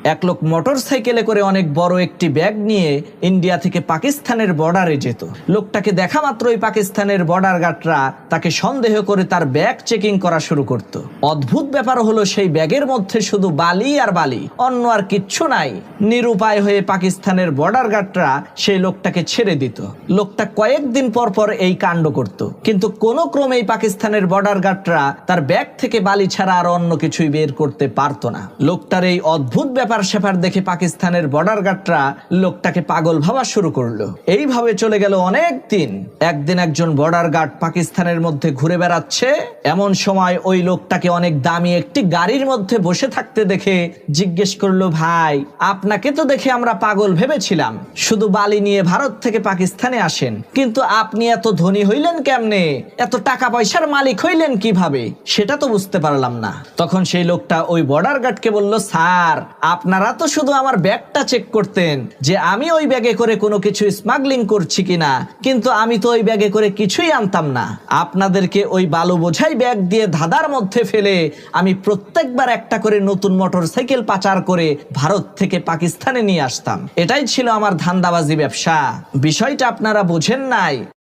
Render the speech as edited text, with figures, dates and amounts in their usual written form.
এক লোক মোটরসাইকেলে করে অনেক বড় একটি ব্যাগ নিয়ে ইন্ডিয়া থেকে পাকিস্তানের বর্ডারে যেত। লোকটাকে দেখা মাত্রই পাকিস্তানের বর্ডার গার্ডরা তাকে সন্দেহ করে তার ব্যাগ চেকিং করা শুরু করত। অদ্ভুত ব্যাপার হলো সেই ব্যাগের মধ্যে শুধু বালি আর বালি, অন্য আর কিচ্ছু নাই। নিরুপায় হয়ে পাকিস্তানের বর্ডার গার্ডরা সেই লোকটাকে ছেড়ে দিত। লোকটা কয়েকদিন পর পর এই কাণ্ড করত, কিন্তু কোনো ক্রমেই পাকিস্তানের বর্ডার গার্ডরা তার ব্যাগ থেকে বালি ছাড়া আর অন্য কিছুই বের করতে পারতো না। লোকটার এই অদ্ভুত ব্যাপার স্যাপার দেখে পাকিস্তানের বর্ডার গার্ডরা লোকটাকে পাগল ভাবা শুরু করলো। এইভাবে চলে গেল অনেক দিন। একদিন একজন বর্ডার গার্ড পাকিস্তানের মধ্যে ঘুরে বেড়াচ্ছে, এমন সময় ওই লোকটাকে অনেক দামি একটি গাড়ির মধ্যে বসে থাকতে দেখে জিজ্ঞেস করলো, ভাই আপনাকে তো দেখে আমরা পাগল ভেবেছিলাম, শুধু বালি নিয়ে ভারত থেকে পাকিস্তানে আসেন, কিন্তু আপনি এত ধনী হইলেন কেমনে, এত টাকা পয়সার মালিক হইলেন কিভাবে, সেটা তো বুঝতে পারলাম না। তখন সেই লোকটা ওই বর্ডার গার্ডকে বলল, স্যার আপনারা তো শুধু আমার ব্যাগটা চেক করতেন যে আমি ওই ব্যাগে করে কোনো কিছু স্মাগলিং করছি কিনা, কিন্তু আমি তো ওই ব্যাগে করে কিছুই আনতাম না। আপনাদেরকে ওই বালু বোঝাই ব্যাগ দিয়ে ধাঁধার মধ্যে ফেলে আমি প্রত্যেকবার একটা করে নতুন মোটরসাইকেল পাচার করে ভারত থেকে পাকিস্তানে নিয়ে আসতাম। এটাই ছিল আমার ধান্দাবাজি ব্যবসা। বিষয়টা আপনারা বোঝেন নাই।